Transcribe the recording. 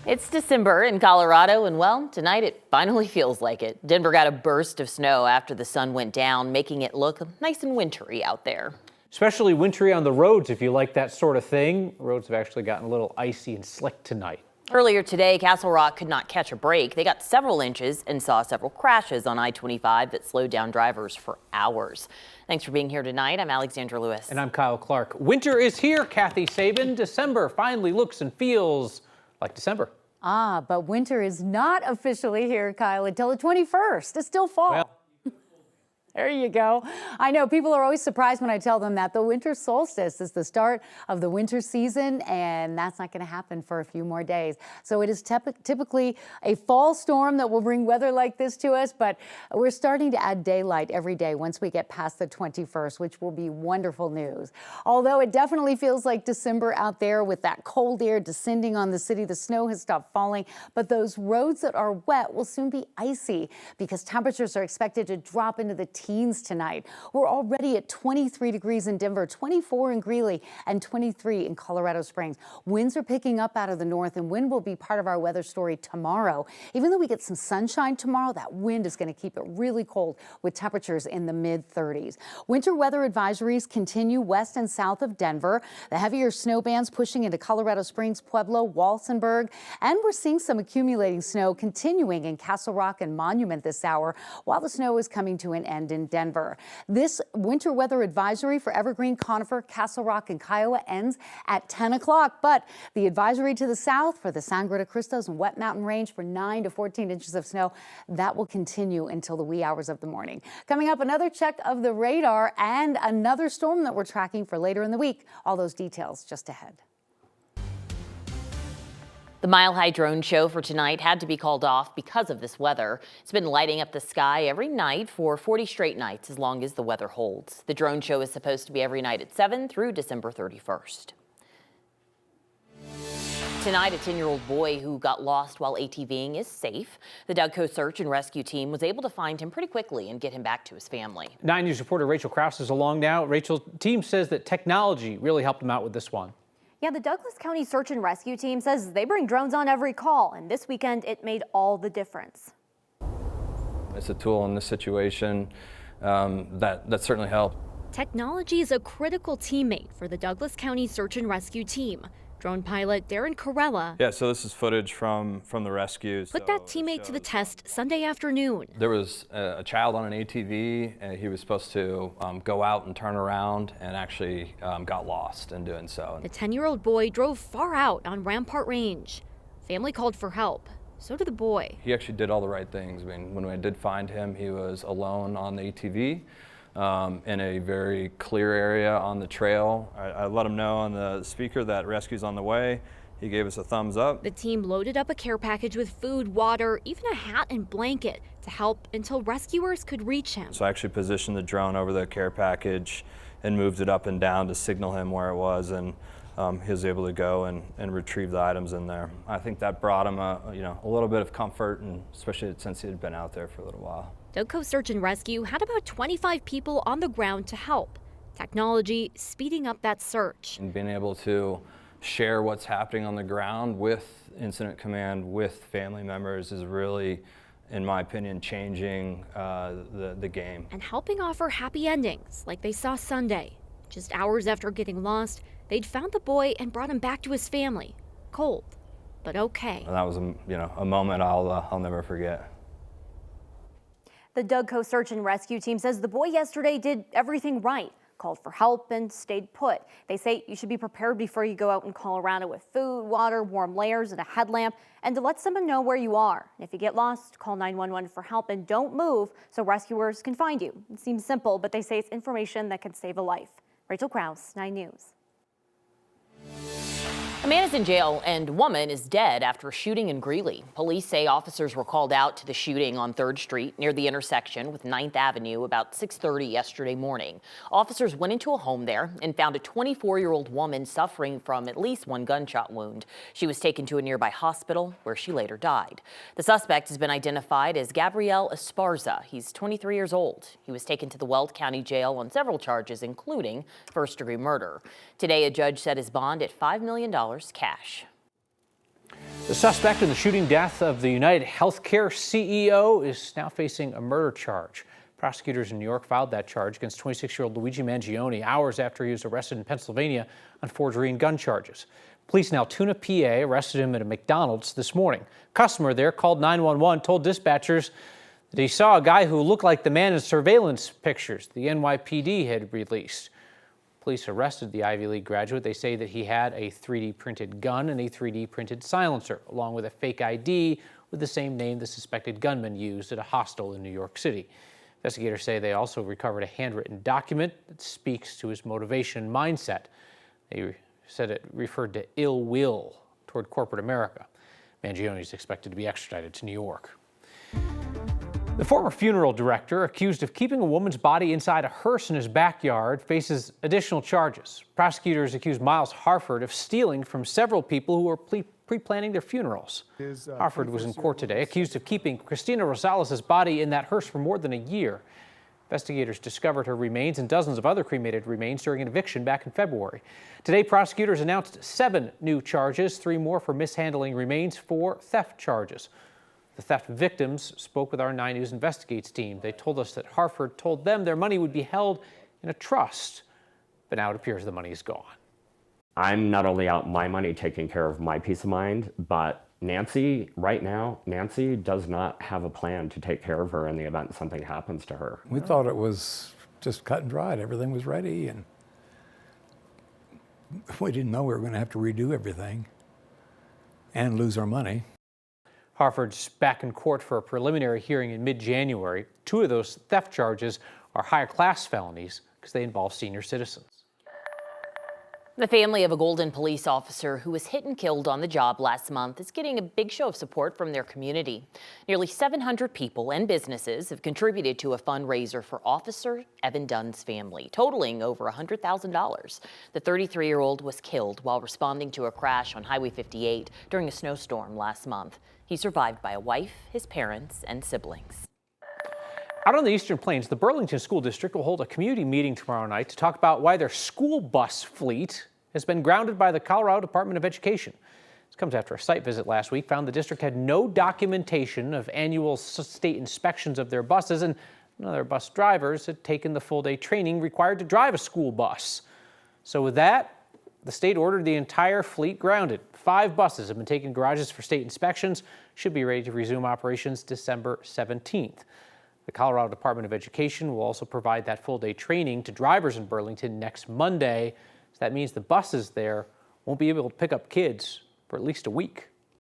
It's December in Colorado, and well, tonight it finally feels like it. Denver got a burst of snow after the sun went down, making it look nice and wintry out there. Especially wintry on the roads if you like that sort of thing. Roads have actually gotten a little icy and slick tonight. Earlier today, Castle Rock could not catch a break. They got several inches and saw several crashes on I-25 that slowed down drivers for hours. Thanks for being here tonight. I'm Alexandra Lewis. And I'm Kyle Clark. Winter is here, Kathy Sabin. December finally looks and feels like December. But winter is not officially here, Kyle, until the 21st. It's still fall. Well, there you go. I know people are always surprised when I tell them that the winter solstice is the start of the winter season, and that's not going to happen for a few more days. So it is typically a fall storm that will bring weather like this to us, but we're starting to add daylight every day once we get past the 21st, which will be wonderful news. Although it definitely feels like December out there with that cold air descending on the city. The snow has stopped falling, but those roads that are wet will soon be icy because temperatures are expected to drop into the teens tonight. We're already at 23 degrees in Denver, 24 in Greeley, and 23 in Colorado Springs. Winds are picking up out of the north, and wind will be part of our weather story tomorrow. Even though we get some sunshine tomorrow, that wind is going to keep it really cold with temperatures in the mid-30s. Winter weather advisories continue west and south of Denver. The heavier snow bands pushing into Colorado Springs, Pueblo, Walsenburg, and we're seeing some accumulating snow continuing in Castle Rock and Monument this hour, while the snow is coming to an end in Denver. This winter weather advisory for Evergreen, Conifer, Castle Rock, and Kiowa ends at 10 o'clock. But the advisory to the south for the Sangre de Cristos and Wet Mountain Range for 9 to 14 inches of snow, that will continue until the wee hours of the morning. Coming up, another check of the radar and another storm that we're tracking for later in the week. All those details just ahead. The Mile High drone show for tonight had to be called off because of this weather. It's been lighting up the sky every night for 40 straight nights as long as the weather holds. The drone show is supposed to be every night at 7 through December 31st. Tonight, a 10-year-old boy who got lost while ATVing is safe. The DougCo search and rescue team was able to find him pretty quickly and get him back to his family. 9 News reporter Rachel Krause is along now. Rachel, team says that technology really helped him out with this one. Yeah, the Douglas County Search and Rescue Team says they bring drones on every call, and this weekend it made all the difference. It's a tool in this situation that certainly helped. Technology is a critical teammate for the Douglas County Search and Rescue Team. Drone pilot Darren Carella. Yeah, so this is footage from the rescues. Put that teammate to the test Sunday afternoon. There was a child on an ATV, and he was supposed to go out and turn around, and actually got lost in doing so. The 10-year-old boy drove far out on Rampart Range. Family called for help. So did the boy. He actually did all the right things. I mean, when we did find him, he was alone on the ATV. In a very clear area on the trail. I let him know on the speaker that rescue's on the way. He gave us a thumbs up. The team loaded up a care package with food, water, even a hat and blanket to help until rescuers could reach him. So I actually positioned the drone over the care package and moved it up and down to signal him where it was, and he was able to go and retrieve the items in there. I think that brought him a little bit of comfort, and especially since he had been out there for a little while. DougCo Search and Rescue had about 25 people on the ground to help. Technology speeding up that search. And being able to share what's happening on the ground with Incident Command, with family members, is really, in my opinion, changing the game. And helping offer happy endings like they saw Sunday. Just hours after getting lost, they'd found the boy and brought him back to his family. Cold, but okay. And that was a moment I'll never forget. The DougCo Search and Rescue Team says the boy yesterday did everything right, called for help and stayed put. They say you should be prepared before you go out in Colorado with food, water, warm layers, and a headlamp, and to let someone know where you are. If you get lost, call 911 for help and don't move so rescuers can find you. It seems simple, but they say it's information that can save a life. Rachel Krause, 9 News. A man is in jail and woman is dead after a shooting in Greeley. Police say officers were called out to the shooting on 3rd Street near the intersection with 9th Avenue about 6:30 yesterday morning. Officers went into a home there and found a 24-year-old woman suffering from at least one gunshot wound. She was taken to a nearby hospital where she later died. The suspect has been identified as Gabriel Esparza. He's 23 years old. He was taken to the Weld County Jail on several charges, including first-degree murder. Today, a judge set his bond at $5 million cash. The suspect in the shooting death of the United Healthcare CEO is now facing a murder charge. Prosecutors in New York filed that charge against 26-year-old Luigi Mangione hours after he was arrested in Pennsylvania on forgery and gun charges. Police in Altoona, PA, arrested him at a McDonald's this morning. A customer there called 911, told dispatchers that he saw a guy who looked like the man in surveillance pictures the NYPD had released. Police arrested the Ivy League graduate. They say that he had a 3D printed gun and a 3D printed silencer, along with a fake ID with the same name the suspected gunman used at a hostel in New York City. Investigators say they also recovered a handwritten document that speaks to his motivation and mindset. They said it referred to ill will toward corporate America. Mangione is expected to be extradited to New York. The former funeral director, accused of keeping a woman's body inside a hearse in his backyard, faces additional charges. Prosecutors accuse Miles Harford of stealing from several people who were pre-planning their funerals. Harford was in court today, accused of keeping Christina Rosales' body in that hearse for more than a year. Investigators discovered her remains and dozens of other cremated remains during an eviction back in February. Today, prosecutors announced 7 new charges, 3 more for mishandling remains, 4 theft charges. The theft victims spoke with our 9 News Investigates team. They told us that Harford told them their money would be held in a trust, but now it appears the money is gone. I'm not only out my money taking care of my peace of mind, but Nancy, right now, Nancy does not have a plan to take care of her in the event something happens to her. We thought it was just cut and dried. Everything was ready, and we didn't know we were going to have to redo everything and lose our money. Harford's back in court for a preliminary hearing in mid-January. 2 of those theft charges are higher class felonies because they involve senior citizens. The family of a Golden police officer who was hit and killed on the job last month is getting a big show of support from their community. Nearly 700 people and businesses have contributed to a fundraiser for Officer Evan Dunn's family, totaling over $100,000. The 33-year-old was killed while responding to a crash on Highway 58 during a snowstorm last month. He's survived by a wife, his parents, and siblings. Out on the Eastern Plains, the Burlington School District will hold a community meeting tomorrow night to talk about why their school bus fleet has been grounded by the Colorado Department of Education. This comes after a site visit last week found the district had no documentation of annual state inspections of their buses, and none of their bus drivers had taken the full-day training required to drive a school bus. So with that, the state ordered the entire fleet grounded. 5 buses have been taken to garages for state inspections, should be ready to resume operations December 17th. The Colorado Department of Education will also provide that full-day training to drivers in Burlington next Monday. So that means the buses there won't be able to pick up kids for at least a week.